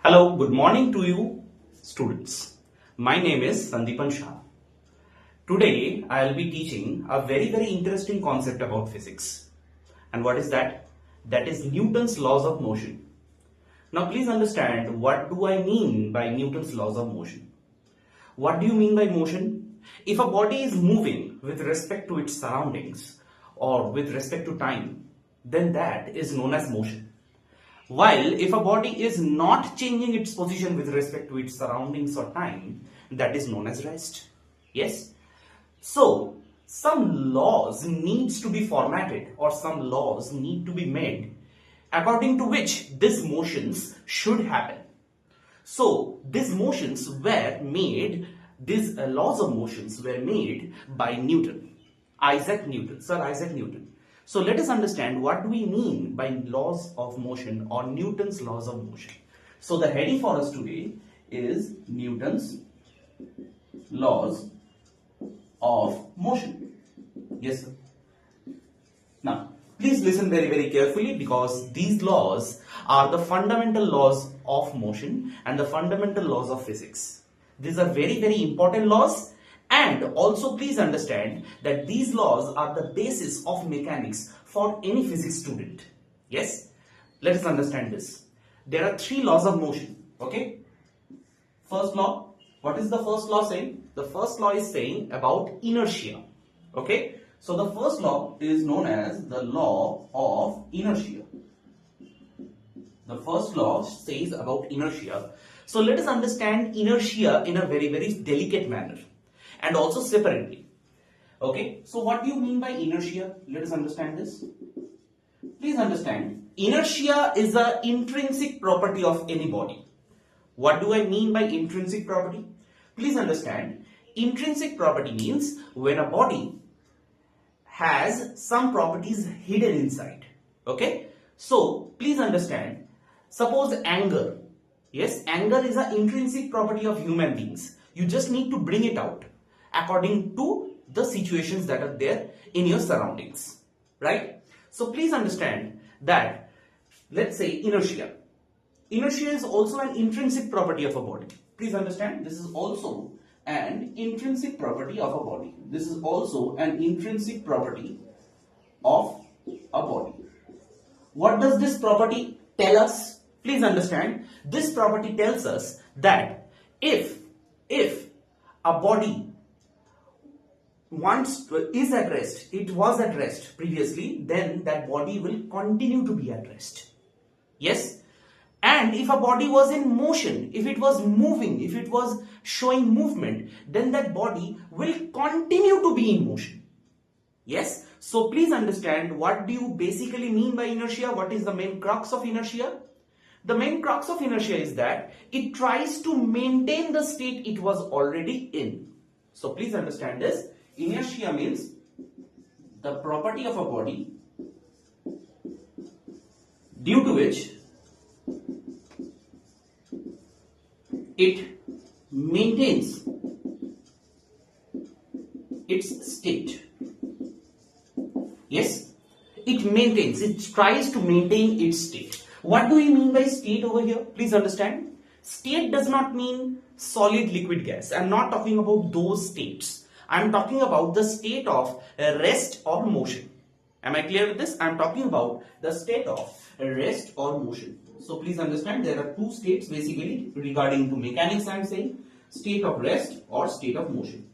Hello, good morning to you students. My name is Sandeepan Shah. Today I will be teaching a very interesting concept about physics. And what is that? That is Newton's laws of motion. Now please understand, what do I mean by Newton's laws of motion? What do you mean by motion? If a body is moving with respect to its surroundings or with respect to time, then that is known as motion. While if a body is not changing its position with respect to its surroundings or time, that is known as rest. Yes? So, some laws needs to be formatted or some laws need to be made according to which these motions should happen. So, these motions were made, these laws of motions were made by Newton, Sir Isaac Newton. So let us understand what do we mean by laws of motion or Newton's laws of motion. So the heading for us today is Newton's laws of motion. Yes, sir. Now, please listen very carefully, because these laws are the fundamental laws of motion and the fundamental laws of physics. These are very important laws. And also please understand that these laws are the basis of mechanics for any physics student. Yes? Let us understand this. There are three laws of motion. Okay? First law. What is the first law saying? The first law is saying about inertia. Okay? So the first law is known as the law of inertia. The first law says about inertia. So let us understand inertia in a very delicate manner. And also separately. Okay, so what do you mean by inertia? Let us understand this. Please understand, inertia is an intrinsic property of any body. What do I mean by intrinsic property? Please understand, intrinsic property means when a body has some properties hidden inside. Okay, so please understand, suppose anger. Yes, anger is an intrinsic property of human beings. You just need to bring it out according to the situations that are there in your surroundings, right? So please understand that, let's say inertia. Inertia is also an intrinsic property of a body. Please understand, this is also an intrinsic property of a body. This is also an intrinsic property of a body. What does this property tell us? Please understand, this property tells us that if a body is at rest, it was at rest previously, then that body will continue to be at rest. Yes? And if a body was in motion, if it was moving, if it was showing movement, then that body will continue to be in motion. Yes? So please understand, what do you basically mean by inertia? What is the main crux of inertia? The main crux of inertia is that it tries to maintain the state it was already in. So please understand this. Inertia means the property of a body due to which it maintains its state. Yes, it tries to maintain its state. What do we mean by state over here? Please understand. State does not mean solid, liquid, gas. I'm not talking about those states. I'm talking about the state of rest or motion. Am I clear with this? I'm talking about the state of rest or motion. So please understand, there are two states basically regarding to mechanics. I'm saying state of rest or state of motion.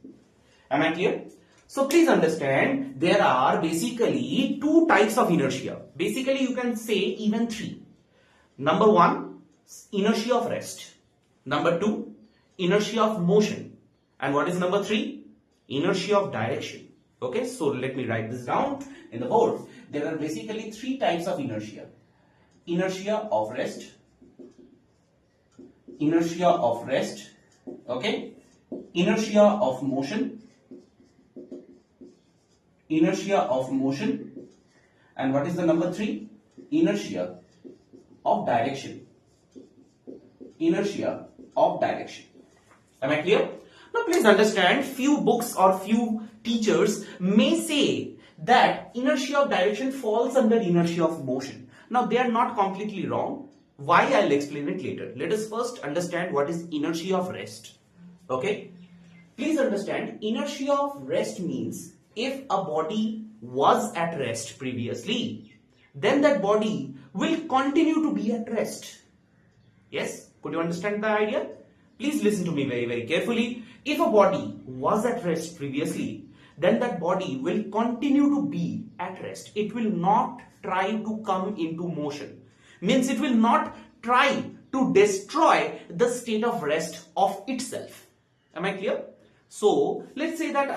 Am I clear? So please understand, there are basically two types of inertia. Basically you can say even three. Number one, inertia of rest. Number two, inertia of motion. And what is number three? Inertia of direction. Okay, so let me write this down in the board. There are basically three types of inertia. Inertia of rest. Inertia of rest. Okay. Inertia of motion. Inertia of motion. And what is the number three? Inertia of direction. Inertia of direction. Am I clear? Now please understand, few books or few teachers may say that inertia of direction falls under inertia of motion. Now they are not completely wrong. Why? I'll explain it later. Let us first understand what is inertia of rest. Okay? Please understand, inertia of rest means if a body was at rest previously, then that body will continue to be at rest. Yes? Could you understand the idea? Please listen to me very, very carefully. If a body was at rest previously, then that body will continue to be at rest. It will not try to come into motion. Means it will not try to destroy the state of rest of itself. Am I clear? So let's say that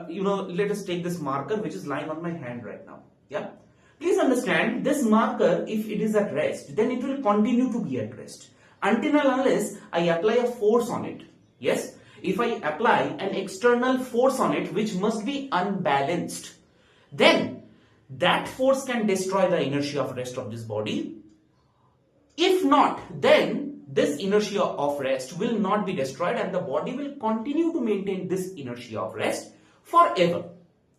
let us take this marker which is lying on my hand right now. Yeah. Please understand, this marker, if it is at rest, then it will continue to be at rest until and unless I apply a force on it. Yes. If I apply an external force on it which must be unbalanced, then that force can destroy the inertia of rest of this body. If not, then this inertia of rest will not be destroyed and the body will continue to maintain this inertia of rest forever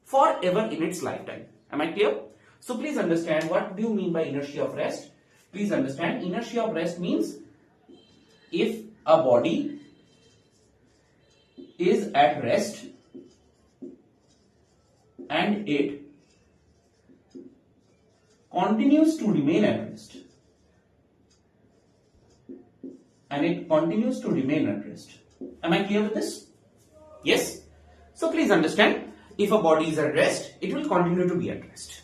in its lifetime. Am I clear? So please understand, what do you mean by inertia of rest? Please understand, inertia of rest means if a body is at rest and it continues to remain at rest. Am I clear with this? Yes? So please understand, if a body is at rest, it will continue to be at rest.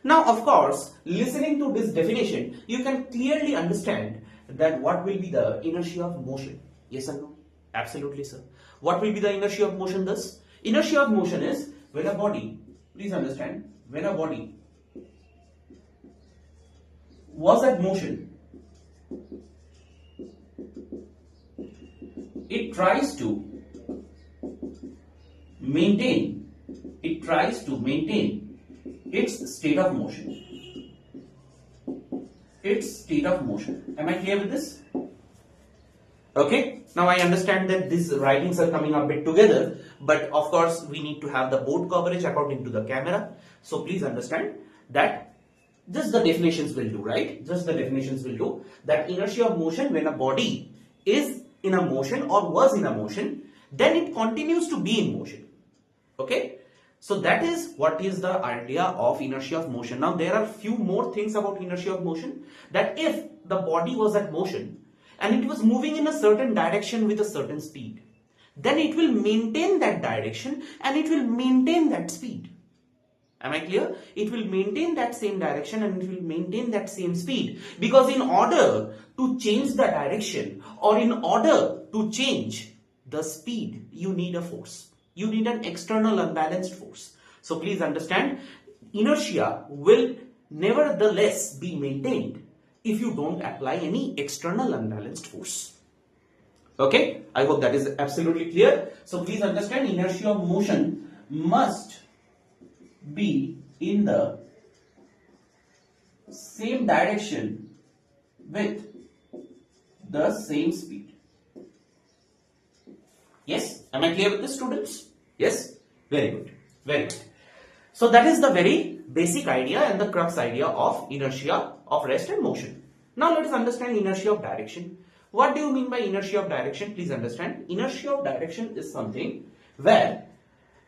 Now, of course, listening to this definition, you can clearly understand that what will be the inertia of motion. Yes or no? Absolutely, sir. What will be the inertia of motion thus? Inertia of motion is when a body, please understand, when a body was at motion, it tries to maintain its state of motion. Am I clear with this? Okay. Now I understand that these writings are coming a bit together, but of course we need to have the board coverage according to the camera. So please understand that just the definitions will do, right? Just the definitions will do that inertia of motion when a body is in a motion or was in a motion, then it continues to be in motion. Okay? So that is what is the idea of inertia of motion. Now there are few more things about inertia of motion, that if the body was at motion and it was moving in a certain direction with a certain speed, then it will maintain that direction and it will maintain that speed. Am I clear? It will maintain that same direction and it will maintain that same speed, because in order to change the direction or in order to change the speed, you need a force. You need an external unbalanced force. So please understand, inertia will nevertheless be maintained if you don't apply any external unbalanced force. Okay, I hope that is absolutely clear. So please understand, inertia of motion must be in the same direction with the same speed. Yes, am I clear with this, students? Yes, very good, very good. So that is the very basic idea and the crux idea of inertia of rest and motion. Now let us understand inertia of direction. What do you mean by inertia of direction? Please understand, inertia of direction is something where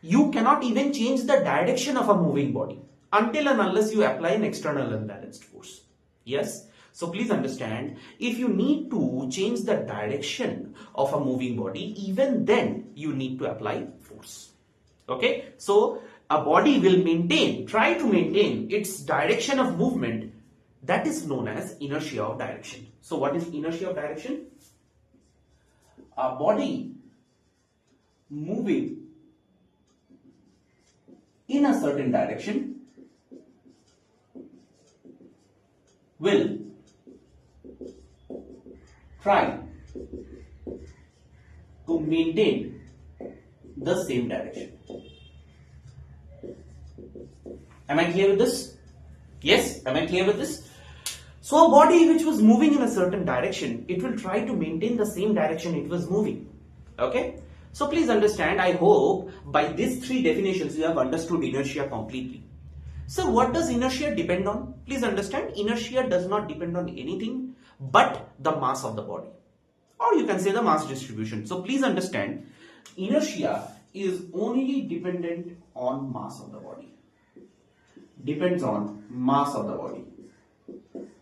you cannot even change the direction of a moving body until and unless you apply an external unbalanced force. Yes? So please understand, if you need to change the direction of a moving body, even then you need to apply force. Okay? So a body will try to maintain its direction of movement. That is known as inertia of direction. So what is inertia of direction? A body moving in a certain direction will try to maintain the same direction. Am I clear with this? Yes, am I clear with this? So a body which was moving in a certain direction, it will try to maintain the same direction it was moving. Okay? So please understand, I hope by these three definitions you have understood inertia completely. So what does inertia depend on? Please understand, inertia does not depend on anything but the mass of the body, or you can say the mass distribution. So please understand, inertia is only dependent on mass of the body. Depends on mass of the body.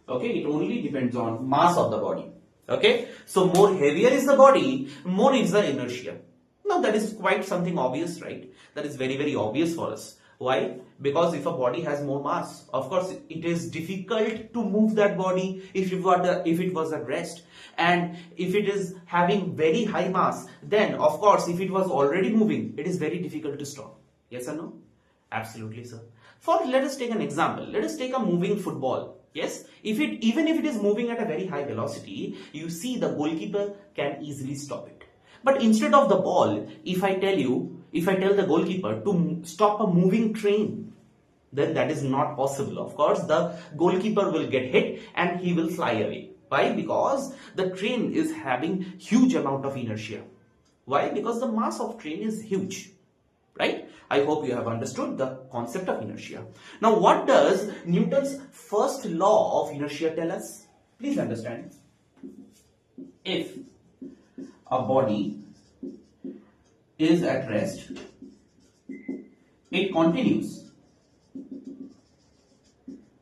Okay, it only depends on mass of the body. Okay, so more heavier is the body, more is the inertia. Now that is quite something obvious, right? That is very, very obvious for us. Why? Because if a body has more mass, of course it is difficult to move that body if it was at rest. And if it is having very high mass, then of course if it was already moving, it is very difficult to stop. Yes or no? Absolutely, sir. Let us take an example. Let us take a moving football. Yes, even if it is moving at a very high velocity, you see the goalkeeper can easily stop it. But instead of the ball, if I tell the goalkeeper to stop a moving train, then that is not possible. Of course, the goalkeeper will get hit and he will fly away. Why? Because the train is having huge amount of inertia. Why? Because the mass of train is huge. Right? I hope you have understood the concept of inertia. Now, what does Newton's first law of inertia tell us? Please understand. If a body is at rest, it continues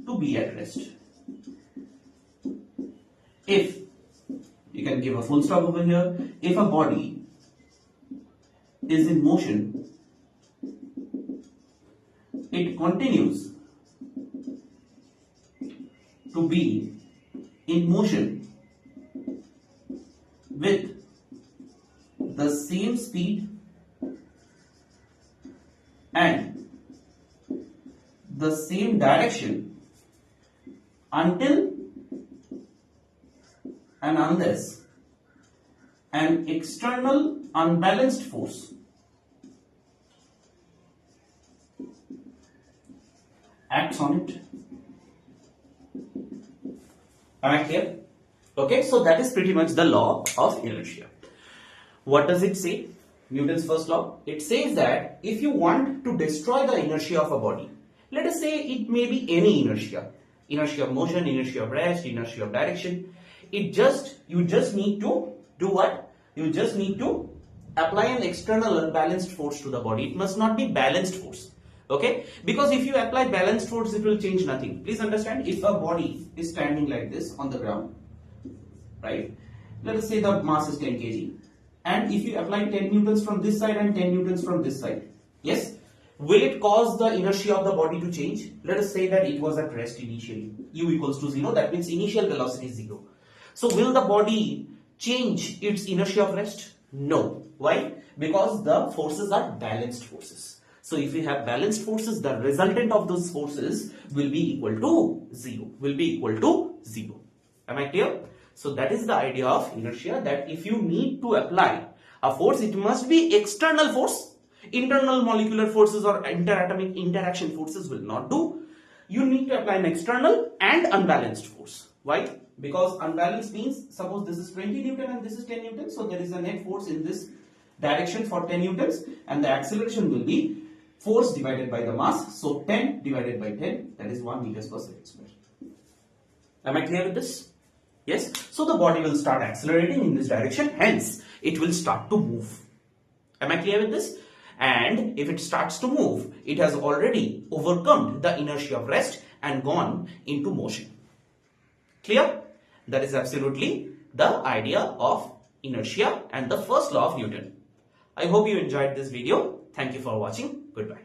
to be at rest. If, you can give a full stop over here, if a body is in motion, it continues to be in motion with the same speed and the same direction until and unless an external unbalanced force acts on it. Am I clear? Okay, so that is pretty much the law of inertia. What does it say? Newton's first law. It says that if you want to destroy the inertia of a body, let us say it may be any inertia, inertia of motion, inertia of rest, inertia of direction, you just need to do what? You just need to apply an external unbalanced force to the body. It must not be balanced force. Okay, because if you apply balanced force, it will change nothing. Please understand, if a body is standing like this on the ground, right, let us say the mass is 10 kg, and if you apply 10 newtons from this side and 10 newtons from this side, yes, will it cause the inertia of the body to change? Let us say that it was at rest initially, u equals to 0, that means initial velocity is 0. So will the body change its inertia of rest? No. Why? Because the forces are balanced forces. So if you have balanced forces, the resultant of those forces will be equal to 0. Am I clear? So that is the idea of inertia, that if you need to apply a force, it must be external force. Internal molecular forces or interatomic interaction forces will not do. You need to apply an external and unbalanced force. Why? Because unbalanced means, suppose this is 20 Newton and this is 10 Newton. So there is a net force in this direction for 10 Newtons, and the acceleration will be force divided by the mass. So 10 divided by 10, that is 1 meters per second square. Am I clear with this? Yes. So the body will start accelerating in this direction, hence it will start to move. Am I clear with this? And if it starts to move, it has already overcome the inertia of rest and gone into motion. Clear? That is absolutely the idea of inertia and the first law of Newton. I hope you enjoyed this video. Thank you for watching. Goodbye.